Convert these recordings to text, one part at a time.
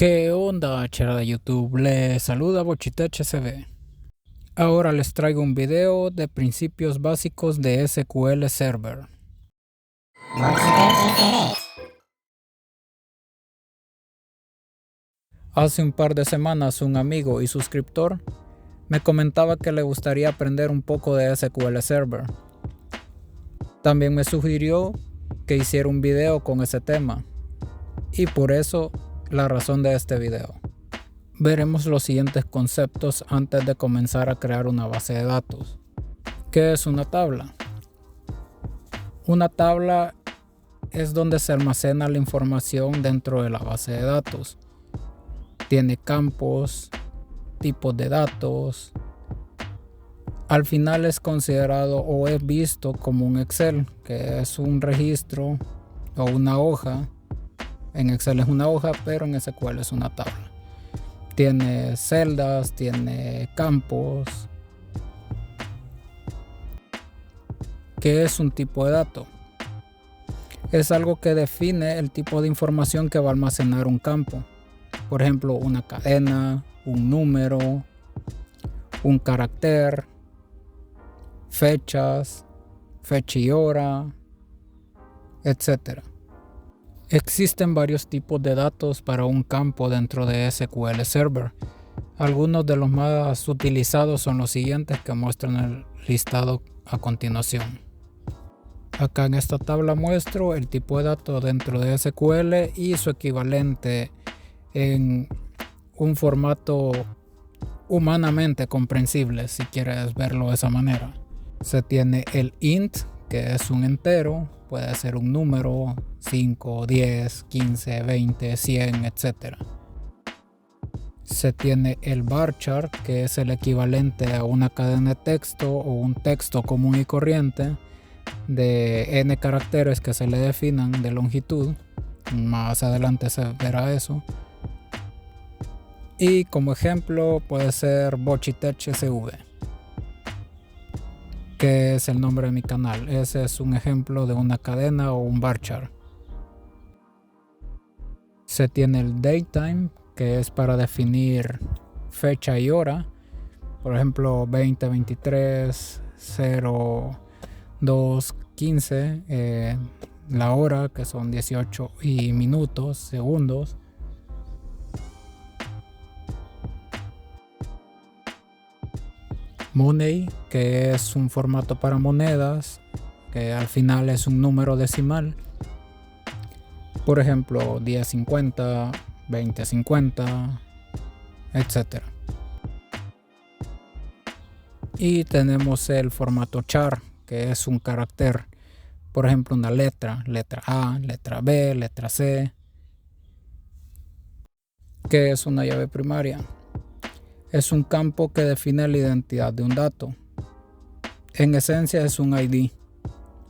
¿Qué onda, chera de YouTube? Les saluda Bochitech SB. Ahora les traigo un video de principios básicos de SQL Server. Hace un par de semanas un amigo y suscriptor me comentaba que le gustaría aprender un poco de SQL Server. También me sugirió que hiciera un video con ese tema y por eso la razón de este video. Veremos los siguientes conceptos antes de comenzar a crear una base de datos. ¿Qué es una tabla? Una tabla es donde se almacena la información dentro de la base de datos. Tiene campos, tipos de datos. Al final es considerado o es visto como un Excel, que es un registro o una hoja. En Excel es una hoja, pero en SQL es una tabla. Tiene celdas, tiene campos. ¿Qué es un tipo de dato? Es algo que define el tipo de información que va a almacenar un campo. Por ejemplo, una cadena, un número, un carácter, fechas, fecha y hora, etc. Existen varios tipos de datos para un campo dentro de SQL Server. Algunos de los más utilizados son los siguientes que muestran el listado a continuación. Acá en esta tabla muestro el tipo de dato dentro de SQL y su equivalente en un formato humanamente comprensible, si quieres verlo de esa manera. Se tiene el int, que es un entero, puede ser un número, 5, 10, 15, 20, 100, etc. Se tiene el varchar, que es el equivalente a una cadena de texto o un texto común y corriente de n caracteres que se le definan de longitud. Más adelante se verá eso. Y como ejemplo puede ser Bochitech SV, que es el nombre de mi canal. Ese es un ejemplo de una cadena o un varchar. Se tiene el datetime, que es para definir fecha y hora. Por ejemplo, 2023 02 15, la hora, que son 18 y minutos, segundos. Money, que es un formato para monedas, que al final es un número decimal. Por ejemplo, 1050, 2050, etc. Y tenemos el formato char, que es un carácter. Por ejemplo, una letra A, letra B, letra C. ¿Qué es una llave primaria? Es un campo que define la identidad de un dato. En esencia es un ID,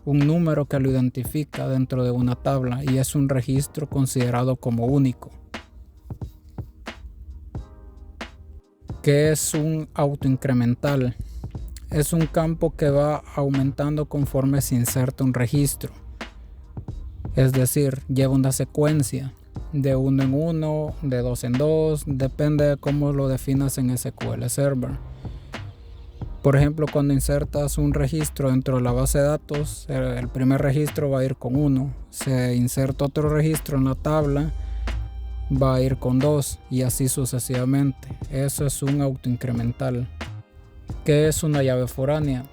un número que lo identifica dentro de una tabla y es un registro considerado como único. ¿Qué es un autoincremental? Es un campo que va aumentando conforme se inserta un registro. Es decir, lleva una secuencia de 1 en 1, de 2 en 2, depende de cómo lo definas en SQL Server. Por ejemplo, cuando insertas un registro dentro de la base de datos, el primer registro va a ir con 1. Se inserta otro registro en la tabla, va a ir con 2 y así sucesivamente. Eso es un autoincremental. ¿Qué es una llave foránea?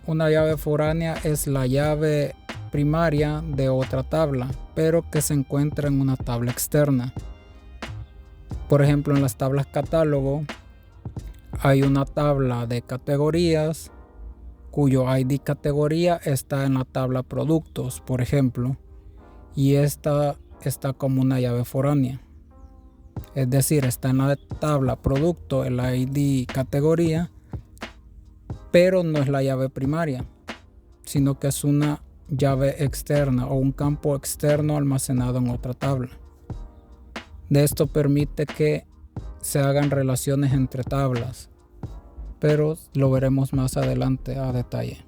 Una llave foránea es la llave primaria de otra tabla, pero que se encuentra en una tabla externa. Por ejemplo, en las tablas catálogo hay una tabla de categorías cuyo ID categoría está en la tabla productos, por ejemplo, y esta está como una llave foránea. Es decir, está en la tabla producto el ID categoría, pero no es la llave primaria, sino que es una llave externa o un campo externo almacenado en otra tabla. De esto permite que se hagan relaciones entre tablas, pero lo veremos más adelante a detalle.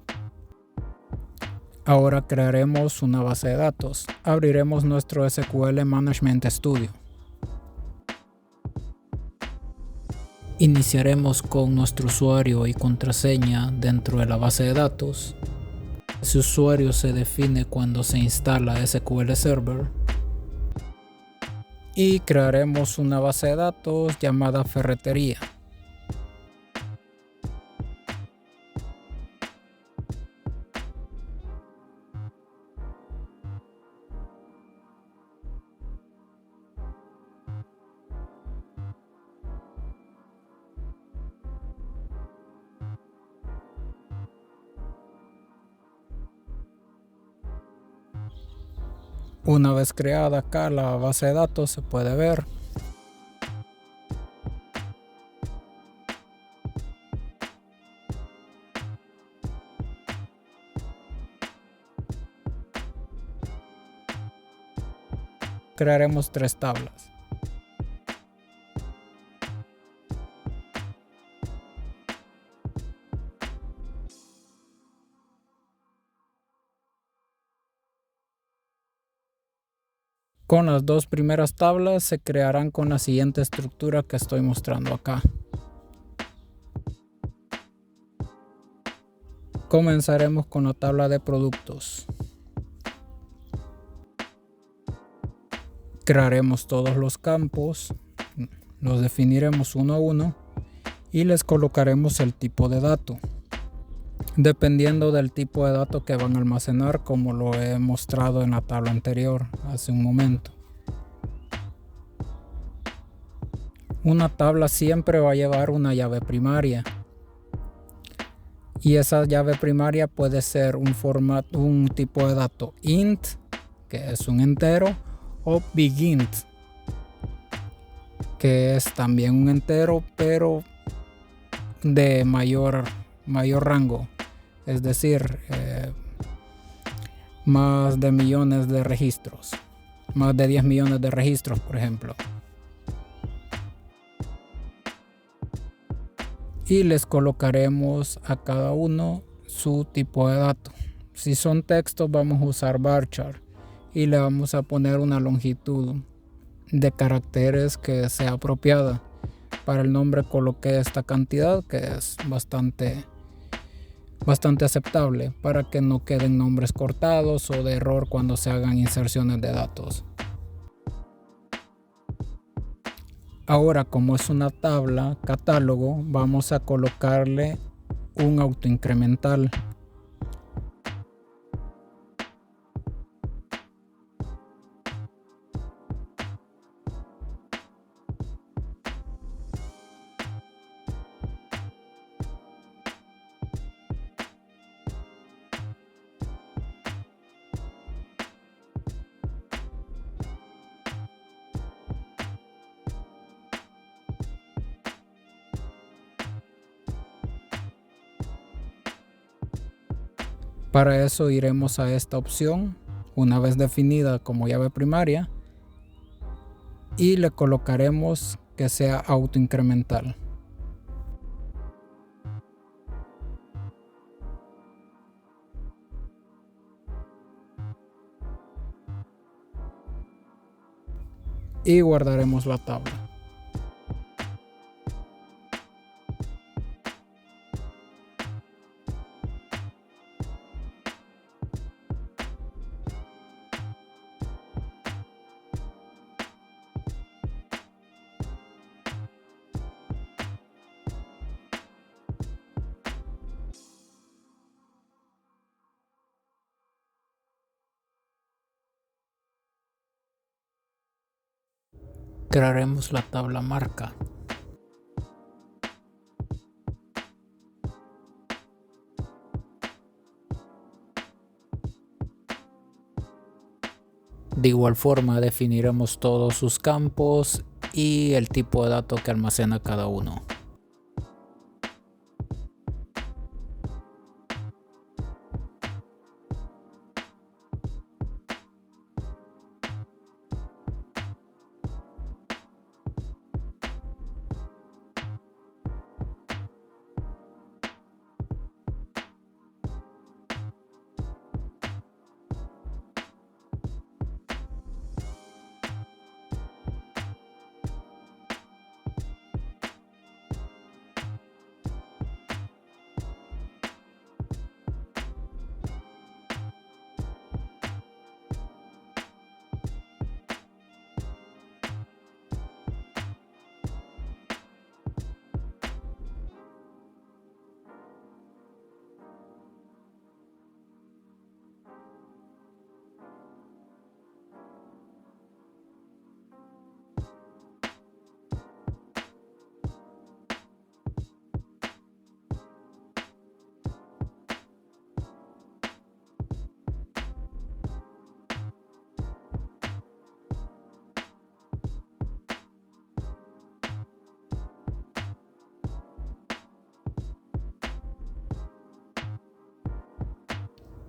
Ahora crearemos una base de datos. Abriremos nuestro SQL Management Studio. Iniciaremos con nuestro usuario y contraseña dentro de la base de datos. Ese usuario se define cuando se instala SQL Server. Y crearemos una base de datos llamada ferretería. Una vez creada acá la base de datos, se puede ver. Crearemos 3 tablas. Con las 2 primeras tablas se crearán con la siguiente estructura que estoy mostrando acá. Comenzaremos con la tabla de productos. Crearemos todos los campos, los definiremos uno a uno y les colocaremos el tipo de dato, dependiendo del tipo de dato que van a almacenar, como lo he mostrado en la tabla anterior hace un momento. Una tabla siempre va a llevar una llave primaria, y esa llave primaria puede ser un tipo de dato int, que es un entero, o bigint, que es también un entero pero de mayor rango, es decir, más de millones de registros, más de 10 millones de registros, por ejemplo. Y les colocaremos a cada uno su tipo de dato. Si son textos, vamos a usar varchar y le vamos a poner una longitud de caracteres que sea apropiada. Para el nombre coloqué esta cantidad, que es bastante aceptable, para que no queden nombres cortados o de error cuando se hagan inserciones de datos. Ahora, como es una tabla catálogo, vamos a colocarle un autoincremental. Para eso iremos a esta opción, una vez definida como llave primaria, y le colocaremos que sea autoincremental. Y guardaremos la tabla. Crearemos la tabla marca. De igual forma definiremos todos sus campos y el tipo de datos que almacena cada uno.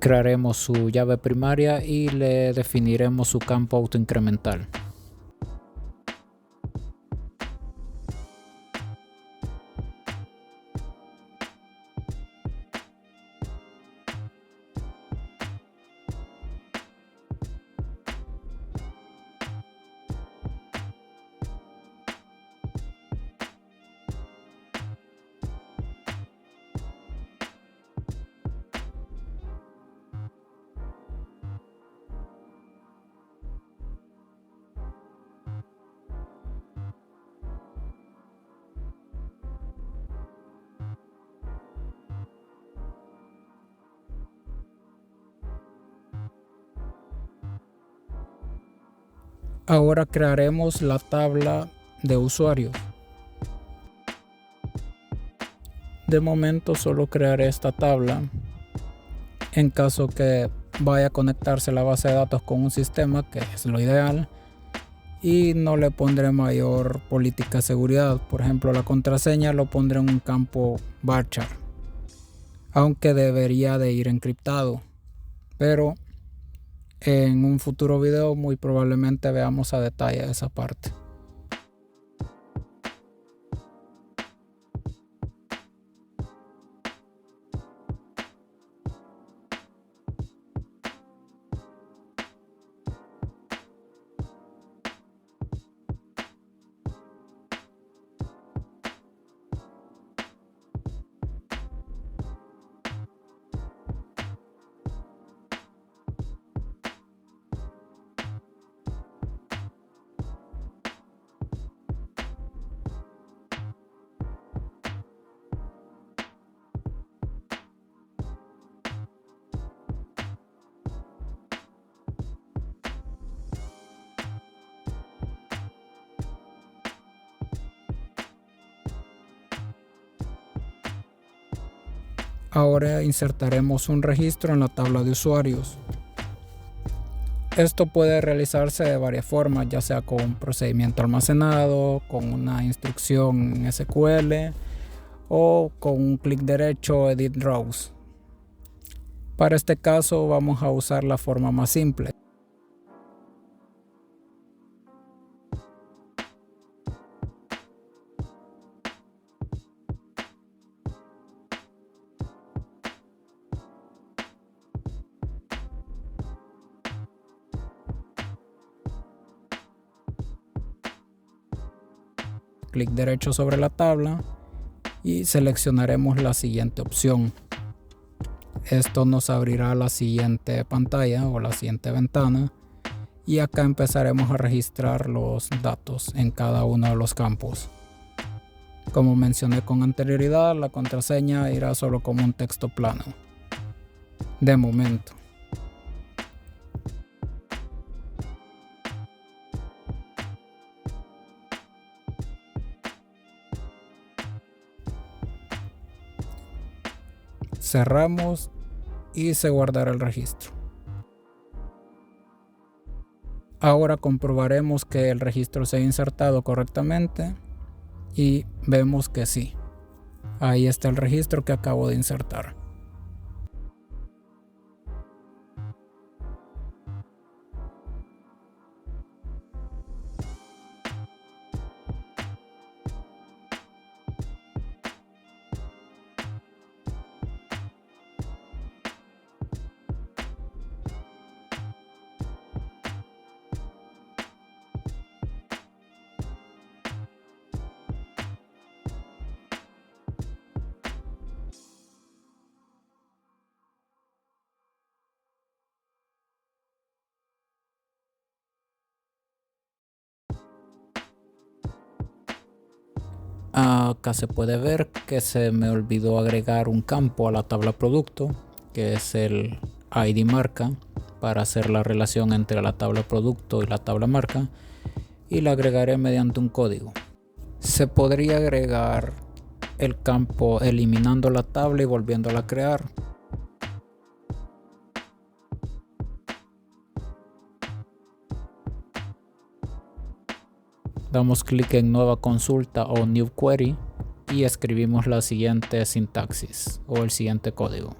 Crearemos su llave primaria y le definiremos su campo autoincremental. Ahora crearemos la tabla de usuarios. De momento solo crearé esta tabla. En caso que vaya a conectarse la base de datos con un sistema, que es lo ideal, y no le pondré mayor política de seguridad. Por ejemplo, la contraseña lo pondré en un campo varchar, aunque debería de ir encriptado, pero en un futuro video muy probablemente veamos a detalle esa parte. Ahora insertaremos un registro en la tabla de usuarios. Esto puede realizarse de varias formas, ya sea con un procedimiento almacenado, con una instrucción en SQL o con un clic derecho Edit Rows. Para este caso vamos a usar la forma más simple. Clic derecho sobre la tabla y seleccionaremos la siguiente opción. Esto nos abrirá la siguiente pantalla o la siguiente ventana y acá empezaremos a registrar los datos en cada uno de los campos. Como mencioné con anterioridad, la contraseña irá solo como un texto plano de momento. Cerramos y se guardará el registro. Ahora comprobaremos que el registro se ha insertado correctamente y vemos que sí. Ahí está el registro que acabo de insertar. Acá se puede ver que se me olvidó agregar un campo a la tabla producto, que es el ID marca, para hacer la relación entre la tabla producto y la tabla marca, y la agregaré mediante un código. Se podría agregar el campo eliminando la tabla y volviéndola a crear. Damos clic en nueva consulta o new query y escribimos la siguiente sintaxis o el siguiente código.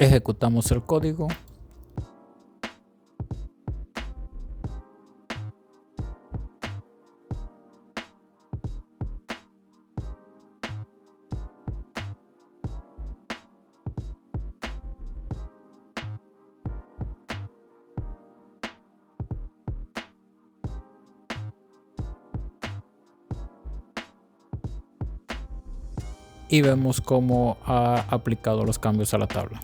Ejecutamos el código. Y vemos cómo ha aplicado los cambios a la tabla.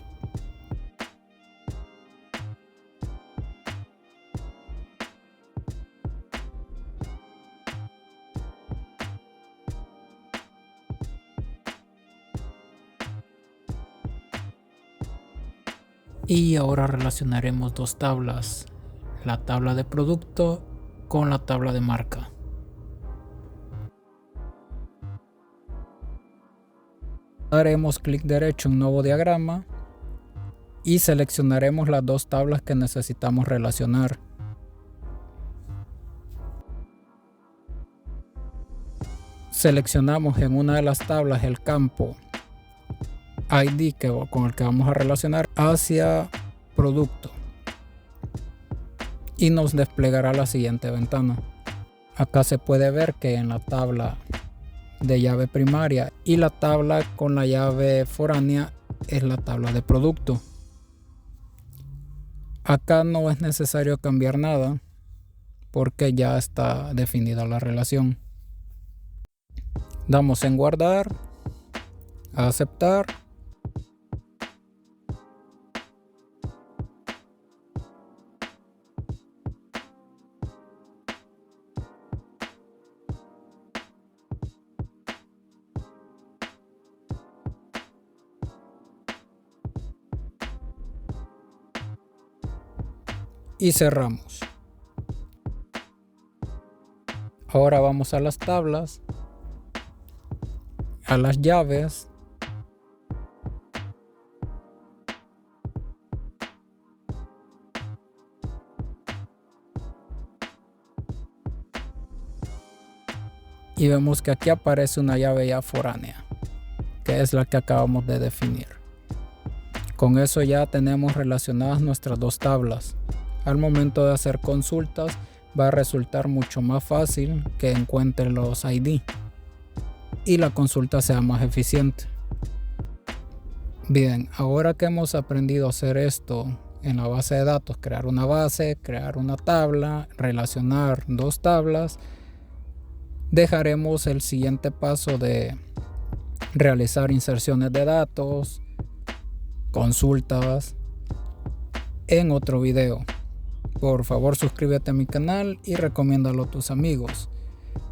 Y ahora relacionaremos dos tablas, la tabla de producto con la tabla de marca. Haremos clic derecho en nuevo diagrama y seleccionaremos las dos tablas que necesitamos relacionar. Seleccionamos en una de las tablas el campo ID con el que vamos a relacionar hacia producto y nos desplegará la siguiente ventana. Acá se puede ver que en la tabla de llave primaria y la tabla con la llave foránea es la tabla de producto. Acá no es necesario cambiar nada porque ya está definida la relación. Damos en guardar, aceptar y cerramos. Ahora vamos a las tablas, a las llaves, y vemos que aquí aparece una llave ya foránea, que es la que acabamos de definir. Con eso ya tenemos relacionadas nuestras dos tablas. Al momento de hacer consultas va a resultar mucho más fácil que encuentre los ID y la consulta sea más eficiente. Bien, ahora que hemos aprendido a hacer esto en la base de datos, crear una base, crear una tabla, relacionar dos tablas, dejaremos el siguiente paso de realizar inserciones de datos, consultas en otro video. Por favor, suscríbete a mi canal y recomiéndalo a tus amigos.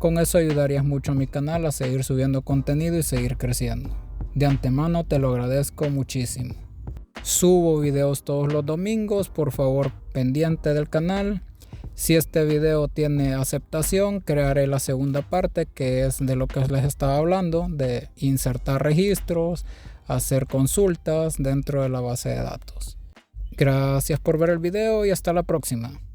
Con eso ayudarías mucho a mi canal a seguir subiendo contenido y seguir creciendo. De antemano te lo agradezco muchísimo. Subo videos todos los domingos, por favor pendiente del canal. Si este video tiene aceptación, crearé la segunda parte, que es de lo que les estaba hablando, de insertar registros, hacer consultas dentro de la base de datos. Gracias por ver el video y hasta la próxima.